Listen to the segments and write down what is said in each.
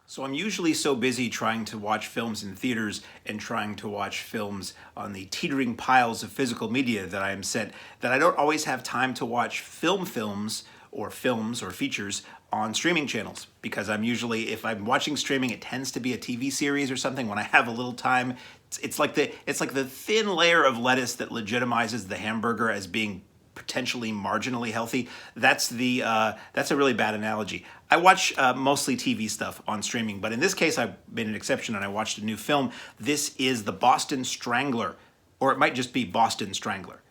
So I'm usually so busy trying to watch films in theaters and trying to watch films on the teetering piles of physical media that I am sent that I don't always have time to watch films or features on streaming channels, because I'm usually, if I'm watching streaming, it tends to be a TV series or something when I have a little time. It's like the thin layer of lettuce that legitimizes the hamburger as being potentially marginally healthy. That's a really bad analogy. I watch mostly TV stuff on streaming, but in this case, I've made an exception and I watched a new film. This is The Boston Strangler, or it might just be Boston Strangler.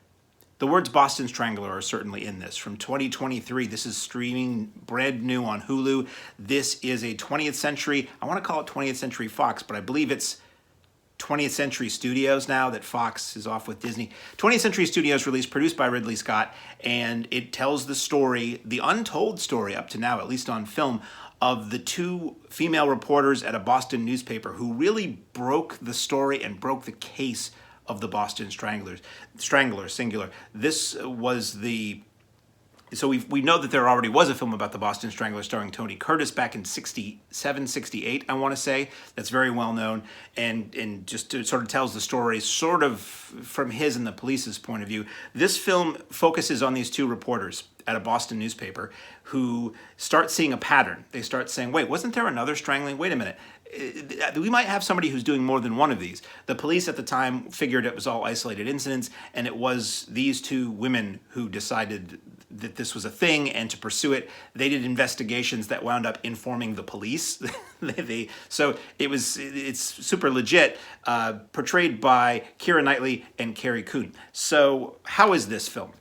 The words Boston Strangler are certainly in this. From 2023, this is streaming brand new on Hulu. This is a 20th century, I want to call it 20th Century Fox, but I believe it's 20th Century Studios now that Fox is off with Disney. 20th Century Studios released, produced by Ridley Scott, and it tells the story, the untold story up to now, at least on film, of the two female reporters at a Boston newspaper who really broke the story and broke the case of the Boston Strangler, singular. This was the So we know that there already was a film about the Boston Strangler starring Tony Curtis back in 67, 68, I want to say. That's very well known, and just sort of tells the story sort of from his and the police's point of view. This film focuses on these two reporters at a Boston newspaper who start seeing a pattern. They start saying, wait, wasn't there another strangling? Wait a minute. We might have somebody who's doing more than one of these. The police at the time figured it was all isolated incidents, and it was these two women who decided that this was a thing and to pursue it. They did investigations that wound up informing the police. So it's super legit, portrayed by Keira Knightley and Carrie Coon. So how is this film?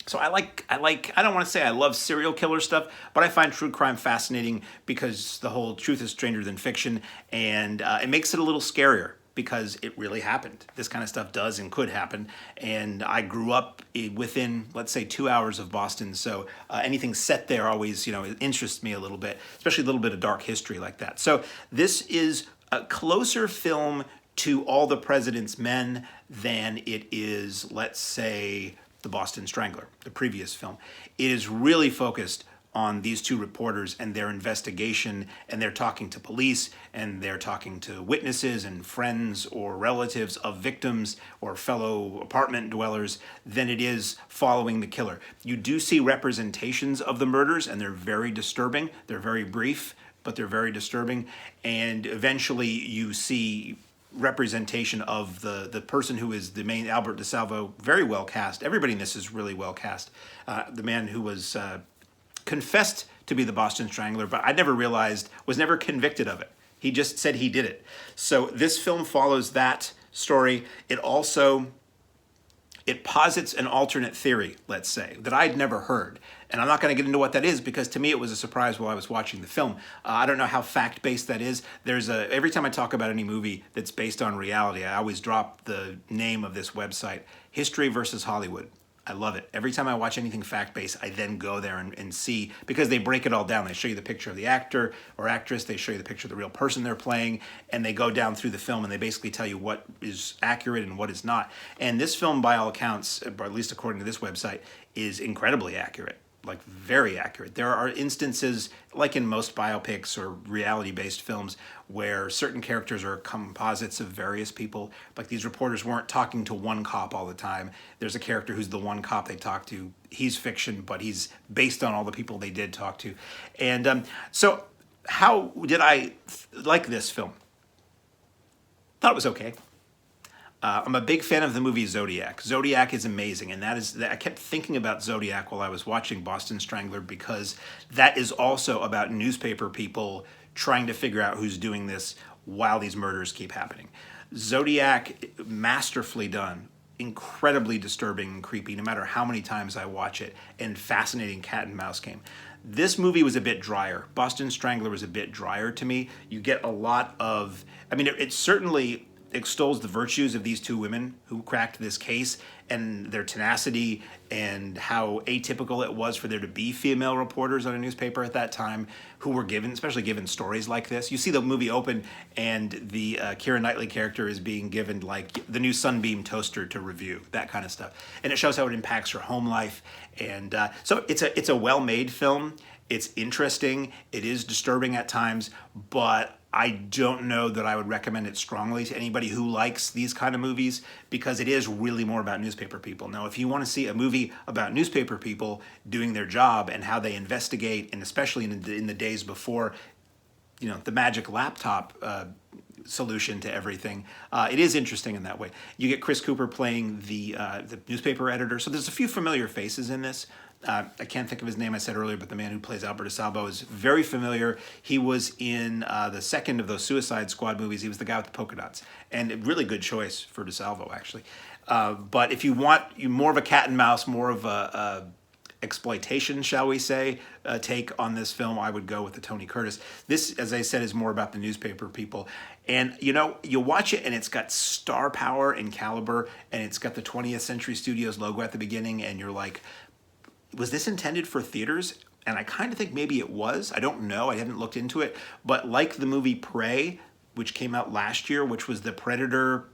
So I don't want to say I love serial killer stuff, but I find true crime fascinating because the whole truth is stranger than fiction, and it makes it a little scarier because it really happened. This kind of stuff does and could happen, and I grew up within, let's say, 2 hours of Boston, so anything set there always, it interests me a little bit, especially a little bit of dark history like that. So this is a closer film to All the President's Men than it is, let's say, The Boston Strangler, the previous film. It is really focused on these two reporters and their investigation, and they're talking to police, and they're talking to witnesses and friends or relatives of victims or fellow apartment dwellers than it is following the killer. You do see representations of the murders, and they're very disturbing. They're very brief, but they're very disturbing. And eventually you see representation of the person who is the main, Albert DeSalvo, very well cast. Everybody in this is really well cast. The man who was confessed to be the Boston Strangler, but I never realized, was never convicted of it. He just said he did it. So this film follows that story. It posits an alternate theory, let's say, that I'd never heard. And I'm not going to get into what that is because to me it was a surprise while I was watching the film. I don't know how fact-based that is. Every time I talk about any movie that's based on reality, I always drop the name of this website, History versus Hollywood. I love it. Every time I watch anything fact-based, I then go there and see, because they break it all down. They show you the picture of the actor or actress, they show you the picture of the real person they're playing, and they go down through the film and they basically tell you what is accurate and what is not. And this film, by all accounts, or at least according to this website, is incredibly accurate. Like very accurate. There are instances, like in most biopics or reality-based films, where certain characters are composites of various people. Like these reporters weren't talking to one cop all the time. There's a character who's the one cop they talk to. He's fiction, but he's based on all the people they did talk to. And so how did I like this film? Thought it was okay. I'm a big fan of the movie Zodiac. Zodiac is amazing, and I kept thinking about Zodiac while I was watching Boston Strangler because that is also about newspaper people trying to figure out who's doing this while these murders keep happening. Zodiac, masterfully done, incredibly disturbing and creepy no matter how many times I watch it, and fascinating cat and mouse game. This movie was a bit drier. Boston Strangler was a bit drier to me. You get a lot of, it certainly extols the virtues of these two women who cracked this case and their tenacity and how atypical it was for there to be female reporters on a newspaper at that time who were especially given stories like this. You see the movie open and the Keira Knightley character is being given like the new Sunbeam toaster to review, that kind of stuff. And it shows how it impacts her home life. And so it's a well-made film. It's interesting. It is disturbing at times, but I don't know that I would recommend it strongly to anybody who likes these kind of movies because it is really more about newspaper people. Now, if you want to see a movie about newspaper people doing their job and how they investigate, and especially in the days before, the magic laptop solution to everything, it is interesting in that way. You get Chris Cooper playing the newspaper editor, so there's a few familiar faces in this. I can't think of his name, I said earlier, but the man who plays Albert DeSalvo is very familiar. He was in the second of those Suicide Squad movies. He was the guy with the polka dots. And a really good choice for DeSalvo, actually. But if you want more of a cat and mouse, more of a exploitation, shall we say, take on this film, I would go with the Tony Curtis. This, as I said, is more about the newspaper people. And, you watch it and it's got star power and caliber, and it's got the 20th Century Studios logo at the beginning, and you're like, was this intended for theaters? And I kind of think maybe it was. I don't know. I haven't looked into it. But like the movie Prey, which came out last year, which was the Predator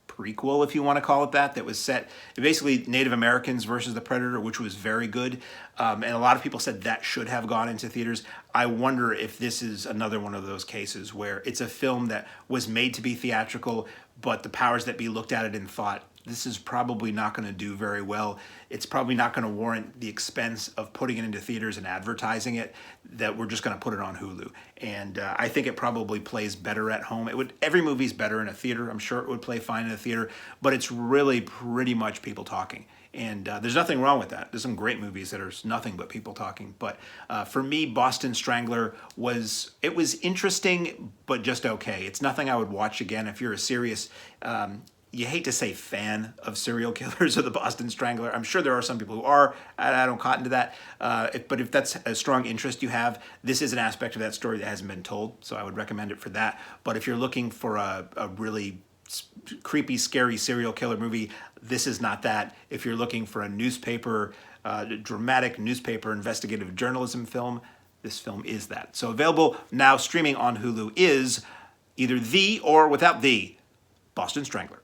prequel, if you want to call it that was set basically Native Americans versus the Predator, which was very good. And a lot of people said that should have gone into theaters. I wonder if this is another one of those cases where it's a film that was made to be theatrical, but the powers that be looked at it and thought, this is probably not going to do very well. It's probably not going to warrant the expense of putting it into theaters and advertising it, that we're just going to put it on Hulu. And I think it probably plays better at home. Every movie's better in a theater. I'm sure it would play fine in a theater, but it's really pretty much people talking. And there's nothing wrong with that. There's some great movies that are nothing but people talking. But for me, Boston Strangler was interesting, but just okay. It's nothing I would watch again. If you're a serious, you hate to say fan of serial killers or the Boston Strangler. I'm sure there are some people who are. I don't cotton to that. But if that's a strong interest you have, this is an aspect of that story that hasn't been told. So I would recommend it for that. But if you're looking for a really creepy, scary serial killer movie, this is not that. If you're looking for a newspaper, dramatic newspaper investigative journalism film, this film is that. So available now, streaming on Hulu, is either the or without the Boston Strangler.